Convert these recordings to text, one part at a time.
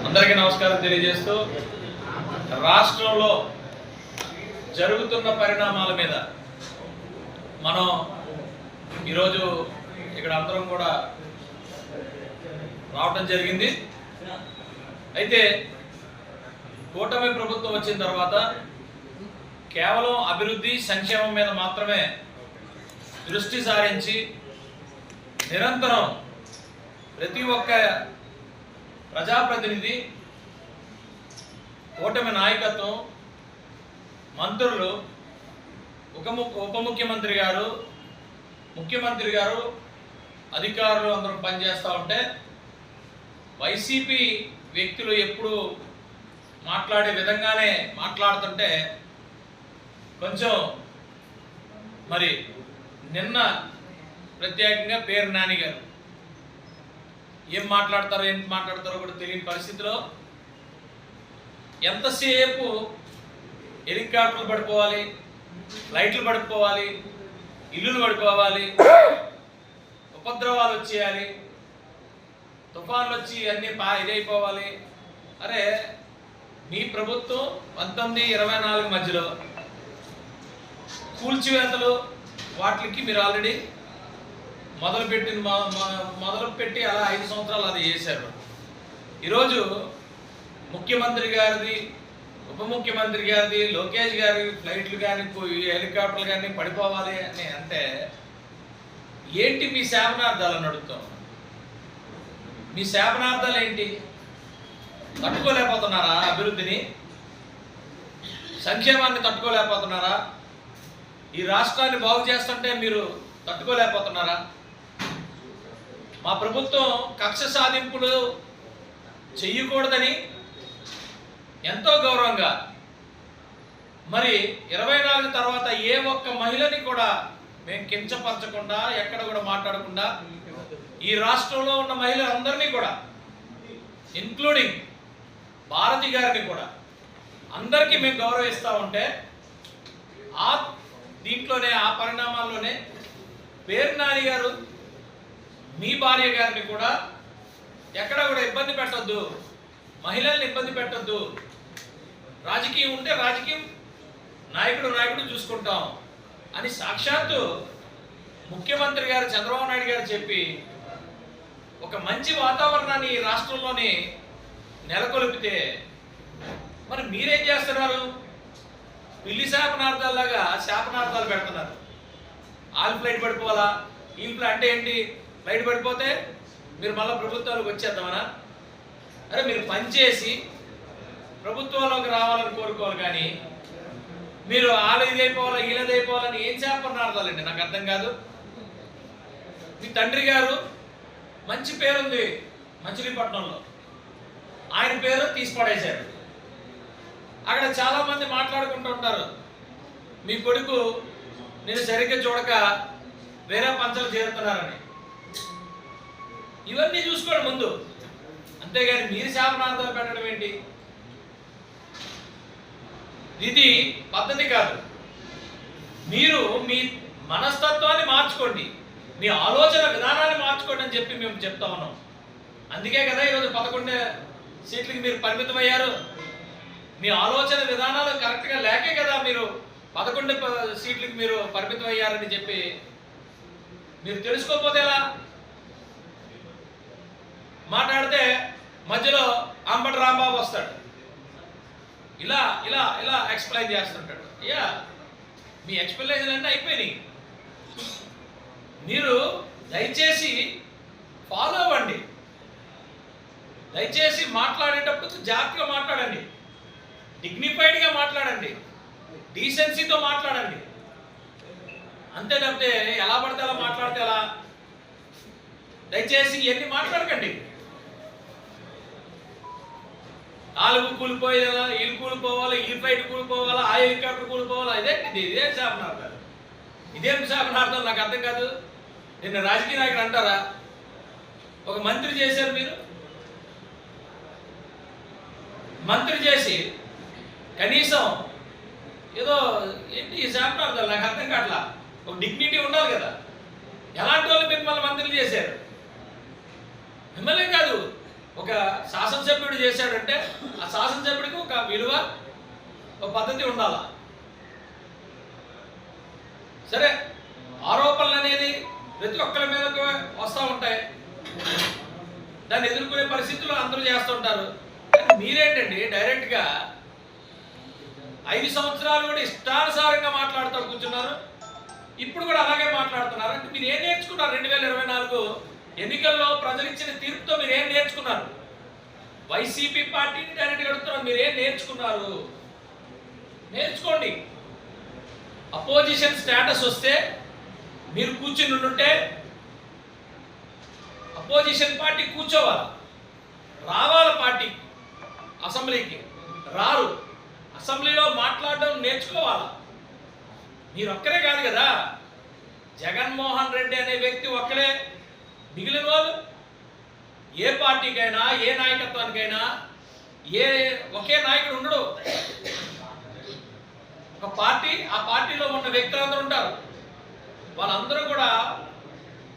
అందరికీ నమస్కారం తెలియజేస్తూ రాష్ట్రంలో జరుగుతున్న పరిణామాల మీద మనం ఈరోజు ఇక్కడ అందరం కూడా రావడం జరిగింది. అయితే కూటమి ప్రభుత్వం వచ్చిన తర్వాత కేవలం అభివృద్ధి సంక్షేమం మీద మాత్రమే దృష్టి సారించి నిరంతరం ప్రతి ఒక్క ప్రజాప్రతినిధి, కూటమి నాయకత్వం, మంత్రులు, ఉప ముఖ్యమంత్రి గారు, ముఖ్యమంత్రి గారు, అధికారులు అందరం పనిచేస్తూ ఉంటే వైసీపీ వ్యక్తులు ఎప్పుడు మాట్లాడే విధంగానే మాట్లాడుతుంటే కొంచెం మరి నిన్న ప్రత్యేకంగా పేరు నాని గారు ఏం మాట్లాడతారో కూడా తెలియని పరిస్థితిలో ఎంతసేపు హెలికాప్టర్లు పడిపోవాలి, ఫ్లైట్లు పడిపోవాలి, ఇల్లులు పడిపోవాలి, ఉపద్రవాలు వచ్చేయాలి, తుఫాన్లు వచ్చి అన్నీ ఇదైపోవాలి. అరే మీ ప్రభుత్వం 19-24 మధ్యలో కూల్చివేతలు వాటికి మీరు ఆల్రెడీ మొదలుపెట్టి అలా 5 సంవత్సరాలు అది చేశారు. ఈరోజు ముఖ్యమంత్రి గారిది, ఉప ముఖ్యమంత్రి గారిది, లోకేష్ గారి ఫ్లైట్లు కానీ హెలికాప్టర్లు కానీ పడిపోవాలి అని అంటే ఏంటి మీ శాపనార్థాలను అడుగుతాం? మీ శాపనార్థాలు ఏంటి? తట్టుకోలేకపోతున్నారా? అభివృద్ధిని, సంక్షేమాన్ని తట్టుకోలేకపోతున్నారా? ఈ రాష్ట్రాన్ని బాగు చేస్తుంటే మీరు తట్టుకోలేకపోతున్నారా? మా ప్రభుత్వం కక్ష సాధింపులు చెయ్యకూడదని ఎంతో గౌరవంగా మరి 24 తర్వాత ఏ ఒక్క మహిళని కూడా మేము కించపరచకుండా, ఎక్కడ కూడా మాట్లాడకుండా ఈ రాష్ట్రంలో ఉన్న మహిళలందరినీ కూడా ఇన్క్లూడింగ్ భారతి గారిని కూడా అందరికీ మేము గౌరవిస్తూ ఉంటే దీంట్లోనే ఆ పరిణామాల్లోనే పేరు నాని గారు మీ భార్య గారిని కూడా ఎక్కడ కూడా ఇబ్బంది పెట్టొద్దు, మహిళల్ని ఇబ్బంది పెట్టొద్దు, రాజకీయం ఉంటే రాజకీయం, నాయకుడు చూసుకుంటాం అని సాక్షాత్తు ముఖ్యమంత్రి గారు చంద్రబాబు నాయుడు గారు చెప్పి ఒక మంచి వాతావరణాన్ని ఈ రాష్ట్రంలోని నెలకొల్పితే మరి మీరేం చేస్తున్నారు? పిల్లి శాపనార్థాలాగా శాపనార్థాలు పెడుతున్నారు. ఆల్ ఫ్లైట్ పడిపోవాలా, ఈ ఫ్లైట్ అంటే ఏంటి? ఫ్లైట్ పడిపోతే మీరు మళ్ళీ ప్రభుత్వాలకు వచ్చేద్దామనా? అరే మీరు పనిచేసి ప్రభుత్వంలోకి రావాలని కోరుకోవాలి, కానీ మీరు ఇదైపోవాలా వీళ్ళదైపోవాలని ఏం శాపనార్థాలండి? నాకు అర్థం కాదు. మీ తండ్రి గారు మంచి పేరుంది మచిలీపట్నంలో, ఆయన పేరు తీసిపడేశారు. అక్కడ చాలా మంది మాట్లాడుకుంటూ ఉంటారు, మీ కొడుకు నేను సరిగ్గా చూడక వేరే పంచలు చేరుతున్నారని. ఇవన్నీ చూసుకోండి ముందు, అంతేగాని మీరు శాపనార్థాలు పెట్టడం ఏంటి? ఇది పద్ధతి కాదు. మీరు మీ మనస్తత్వాన్ని మార్చుకోండి, మీ ఆలోచన విధానాన్ని మార్చుకోండి అని చెప్పి మేము చెప్తా ఉన్నాం. అందుకే కదా ఈరోజు 11 సీట్లకి మీరు పరిమితం అయ్యారు. మీ ఆలోచన విధానాలు కరెక్ట్గా లేకే కదా మీరు 11 సీట్లకి మీరు పరిమితం అయ్యారని చెప్పి మీరు తెలుసుకోకపోతే ఎలా? మాట్లాడితే మధ్యలో అంబటి రాంబాబు వస్తాడు, ఇలా ఇలా ఇలా ఎక్స్ప్లెయిన్ చేస్తుంటాడు. మీ ఎక్స్ప్లెనేషన్ అన్నీ అయిపోయినాయి. మీరు దయచేసి ఫాలో అవ్వండి. దయచేసి మాట్లాడేటప్పుడు జాగ్రత్తగా మాట్లాడండి, డిగ్నిఫైడ్గా మాట్లాడండి, డీసెన్సీతో మాట్లాడండి. అంతే తప్పితే ఎలా పడితే అలా మాట్లాడితే ఎలా? దయచేసి ఇవన్నీ మాట్లాడకండి. 4 కూలిపోయేలా, ఇల్లు కూలిపోవాలా, ఈ ఫ్లైట్ కూలిపోవాలా, ఆ హెలికాప్టర్ కూలిపోవాలా, ఇదేం శాపనార్థాలు? ఇదేం శాపనార్థం? నాకు అర్థం కాదు. నిన్న రాజకీయ నాయకులు అంటారా? ఒక మంత్రి చేశారు, మీరు మంత్రి చేసి కనీసం ఏదో ఏంటి ఈ శాపనార్థాలు? నాకు అర్థం కావట్లా. ఒక డిగ్నిటీ ఉండాలి కదా. ఎలాంటి వాళ్ళు మిమ్మల్ని మంత్రులు చేశారు? మిమ్మల్ని కాదు, ఒక శాసనసభ్యుడు చేశాడంటే ఆ శాసనసభ్యుడికి ఒక విలువ, ఒక పద్ధతి ఉండాలా. సరే, ఆరోపణలు అనేది ప్రతి ఒక్కరి మీద వస్తూ ఉంటాయి, దాన్ని ఎదుర్కొనే పరిస్థితుల్లో అందరూ చేస్తుంటారు. కానీ మీరేంటండి డైరెక్ట్గా 5 సంవత్సరాలు కూడా ఇష్టానుసారంగా మాట్లాడుతూ కూర్చున్నారు, ఇప్పుడు కూడా అలాగే మాట్లాడుతున్నారు. అంటే మీరు ఏం నేర్చుకున్నారు? 2024 ఎన్నికల్లో ప్రజలు ఇచ్చిన తీర్పుతో మీరు ఏం నేర్చుకున్నారు? వైసీపీ పార్టీని డైరెక్ట్గా అడుగుతున్నారు, మీరు ఏం నేర్చుకున్నారు? నేర్చుకోండి. అపోజిషన్ స్టేటస్ వస్తే మీరు కూర్చుని ఉంటే అపోజిషన్ పార్టీ కూర్చోవాలి, రావాలి పార్టీ అసెంబ్లీకి, రారు. అసెంబ్లీలో మాట్లాడడం నేర్చుకోవాలి. మీరు ఒక్కరే కాదు కదా, జగన్మోహన్ రెడ్డి అనే వ్యక్తి ఒక్కడే, మిగిలిన వాళ్ళు ఏ పార్టీకైనా ఏ నాయకత్వానికైనా ఒకే నాయకుడు ఉండడు. ఒక పార్టీ, ఆ పార్టీలో ఉన్న వ్యక్తులందరూ ఉంటారు. వాళ్ళందరూ కూడా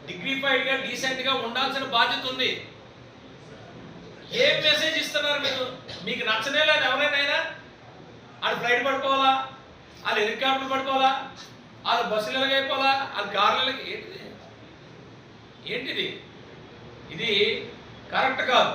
డిగ్నిఫైడ్గా డీసెంట్గా ఉండాల్సిన బాధ్యత ఉంది. ఏం మెసేజ్ ఇస్తున్నారు మీరు? మీకు నచ్చనే లేదు ఎవరైనా, వాళ్ళు ఫ్లైట్ పడిపోవాలా, వాళ్ళు హెలికాప్టర్ పడిపోవాలా, వాళ్ళు బస్సులు ఎలాగైపోవాలా, వాళ్ళు కార్లకి ఏంటిది? ఇది కరెక్ట్ కాదు.